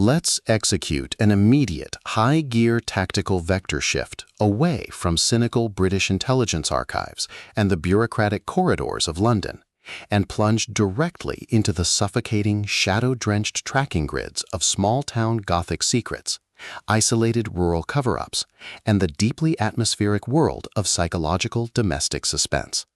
Let's execute an immediate, high-gear tactical vector shift away from cynical British intelligence archives and the bureaucratic corridors of London, and plunge directly into the suffocating, shadow-drenched tracking grids of small-town Gothic secrets, isolated rural cover-ups, and the deeply atmospheric world of psychological domestic suspense.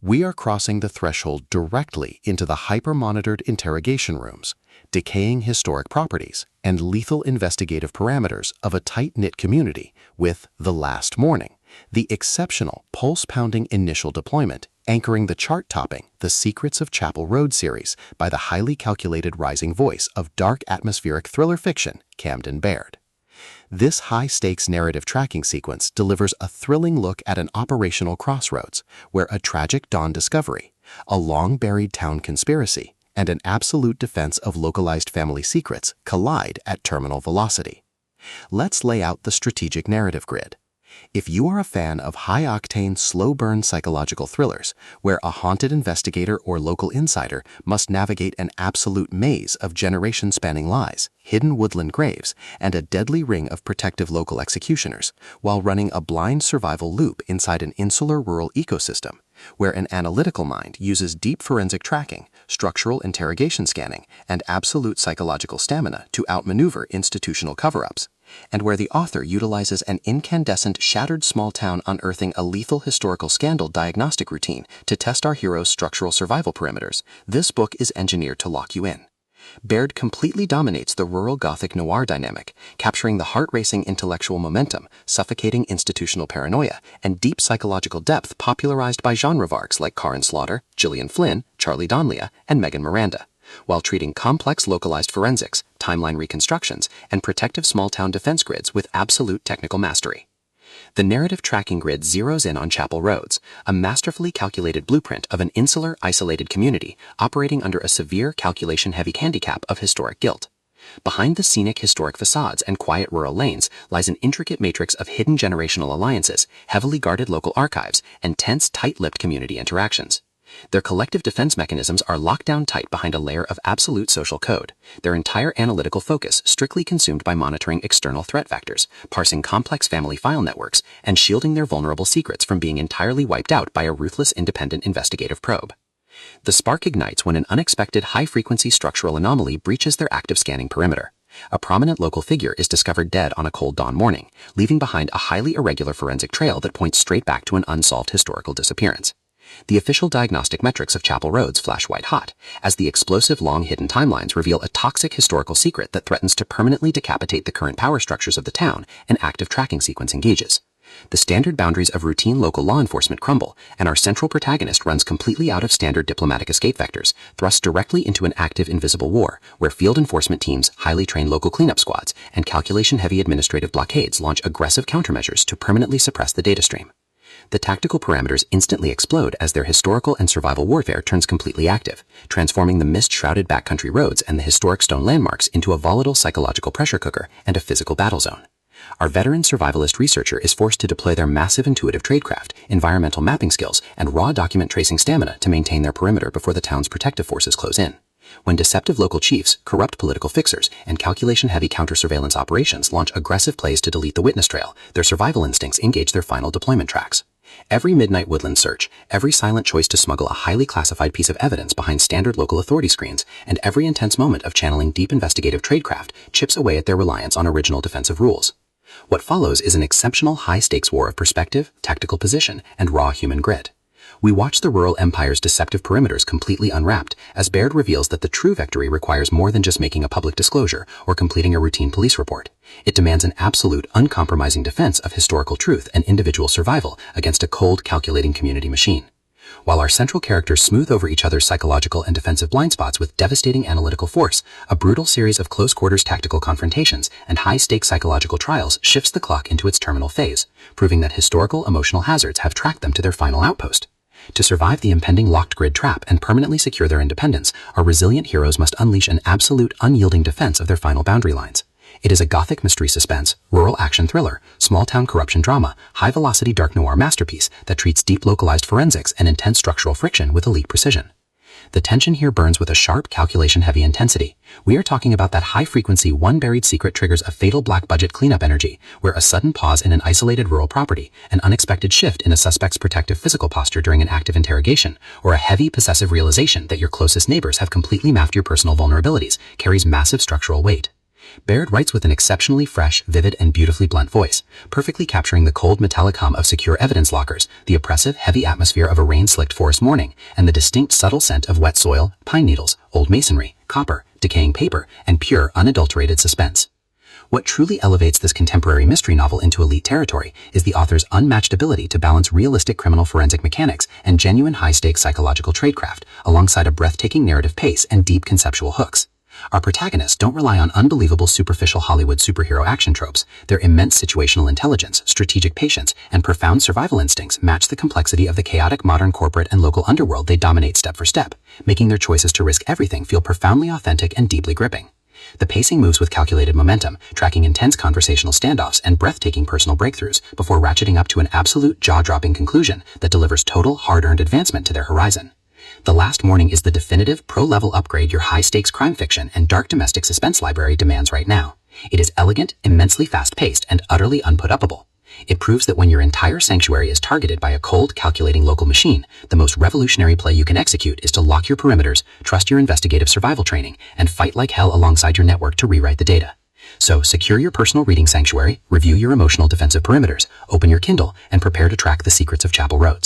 We are crossing the threshold directly into the hyper-monitored interrogation rooms, decaying historic properties, and lethal investigative parameters of a tight-knit community with The Last Morning, the exceptional, pulse-pounding initial deployment anchoring the chart-topping The Secrets of Chapel Road series by the highly calculated rising voice of dark atmospheric thriller fiction Camden Baird. This high-stakes narrative tracking sequence delivers a thrilling look at an operational crossroads where a tragic dawn discovery, a long-buried town conspiracy, and an absolute defense of localized family secrets collide at terminal velocity. Let's lay out the strategic narrative grid. If you are a fan of high-octane, slow-burn psychological thrillers, where a haunted investigator or local insider must navigate an absolute maze of generation-spanning lies, hidden woodland graves, and a deadly ring of protective local executioners, while running a blind survival loop inside an insular rural ecosystem, where an analytical mind uses deep forensic tracking, structural interrogation scanning, and absolute psychological stamina to outmaneuver institutional cover-ups, and where the author utilizes an incandescent, shattered small town unearthing a lethal historical scandal diagnostic routine to test our hero's structural survival perimeters, this book is engineered to lock you in. Baird completely dominates the rural Gothic Noir dynamic, capturing the heart-racing intellectual momentum, suffocating institutional paranoia, and deep psychological depth popularized by genre vargs like Karin Slaughter, Gillian Flynn, Charlie Donlea, and Megan Miranda, while treating complex localized forensics, timeline reconstructions, and protective small-town defense grids with absolute technical mastery. The narrative tracking grid zeroes in on Chapel Roads, a masterfully calculated blueprint of an insular, isolated community operating under a severe calculation-heavy handicap of historic guilt. Behind the scenic historic facades and quiet rural lanes lies an intricate matrix of hidden generational alliances, heavily guarded local archives, and tense, tight-lipped community interactions. Their collective defense mechanisms are locked down tight behind a layer of absolute social code, their entire analytical focus strictly consumed by monitoring external threat vectors, parsing complex family file networks, and shielding their vulnerable secrets from being entirely wiped out by a ruthless independent investigative probe. The spark ignites when an unexpected high-frequency structural anomaly breaches their active scanning perimeter. A prominent local figure is discovered dead on a cold dawn morning, leaving behind a highly irregular forensic trail that points straight back to an unsolved historical disappearance. The official diagnostic metrics of Chapel Roads flash white-hot, as the explosive long-hidden timelines reveal a toxic historical secret that threatens to permanently decapitate the current power structures of the town an active tracking sequence engages. The standard boundaries of routine local law enforcement crumble, and our central protagonist runs completely out of standard diplomatic escape vectors, thrust directly into an active invisible war, where field enforcement teams, highly trained local cleanup squads, and calculation-heavy administrative blockades launch aggressive countermeasures to permanently suppress the data stream. The tactical parameters instantly explode as their historical and survival warfare turns completely active, transforming the mist-shrouded backcountry roads and the historic stone landmarks into a volatile psychological pressure cooker and a physical battle zone. Our veteran survivalist researcher is forced to deploy their massive intuitive tradecraft, environmental mapping skills, and raw document tracing stamina to maintain their perimeter before the town's protective forces close in. When deceptive local chiefs, corrupt political fixers, and calculation-heavy counter-surveillance operations launch aggressive plays to delete the witness trail, their survival instincts engage their final deployment tracks. Every midnight woodland search, every silent choice to smuggle a highly classified piece of evidence behind standard local authority screens, and every intense moment of channeling deep investigative tradecraft chips away at their reliance on original defensive rules. What follows is an exceptional high-stakes war of perspective, tactical position, and raw human grit. We watch the rural empire's deceptive perimeters completely unwrapped as Baird reveals that the true victory requires more than just making a public disclosure or completing a routine police report. It demands an absolute, uncompromising defense of historical truth and individual survival against a cold, calculating community machine. While our central characters smooth over each other's psychological and defensive blind spots with devastating analytical force, a brutal series of close-quarters tactical confrontations and high-stakes psychological trials shifts the clock into its terminal phase, proving that historical emotional hazards have tracked them to their final outpost. To survive the impending locked grid trap and permanently secure their independence, our resilient heroes must unleash an absolute, unyielding defense of their final boundary lines. It is a Gothic mystery suspense, rural action thriller, small-town corruption drama, high-velocity dark noir masterpiece that treats deep localized forensics and intense structural friction with elite precision. The tension here burns with a sharp, calculation-heavy intensity. We are talking about that high-frequency, one-buried secret triggers a fatal black-budget cleanup energy, where a sudden pause in an isolated rural property, an unexpected shift in a suspect's protective physical posture during an active interrogation, or a heavy, possessive realization that your closest neighbors have completely mapped your personal vulnerabilities, carries massive structural weight. Baird writes with an exceptionally fresh, vivid, and beautifully blunt voice, perfectly capturing the cold metallic hum of secure evidence lockers, the oppressive, heavy atmosphere of a rain-slicked forest morning, and the distinct, subtle scent of wet soil, pine needles, old masonry, copper, decaying paper, and pure, unadulterated suspense. What truly elevates this contemporary mystery novel into elite territory is the author's unmatched ability to balance realistic criminal forensic mechanics and genuine high-stakes psychological tradecraft, alongside a breathtaking narrative pace and deep conceptual hooks. Our protagonists don't rely on unbelievable superficial Hollywood superhero action tropes. Their immense situational intelligence, strategic patience, and profound survival instincts match the complexity of the chaotic modern corporate and local underworld they dominate step for step, making their choices to risk everything feel profoundly authentic and deeply gripping. The pacing moves with calculated momentum, tracking intense conversational standoffs and breathtaking personal breakthroughs before ratcheting up to an absolute jaw-dropping conclusion that delivers total, hard-earned advancement to their horizon. The Last Morning is the definitive pro-level upgrade your high-stakes crime fiction and dark domestic suspense library demands right now. It is elegant, immensely fast-paced, and utterly unput-upable. It proves that when your entire sanctuary is targeted by a cold, calculating local machine, the most revolutionary play you can execute is to lock your perimeters, trust your investigative survival training, and fight like hell alongside your network to rewrite the data. So, secure your personal reading sanctuary, review your emotional defensive perimeters, open your Kindle, and prepare to track the secrets of Chapel Roads.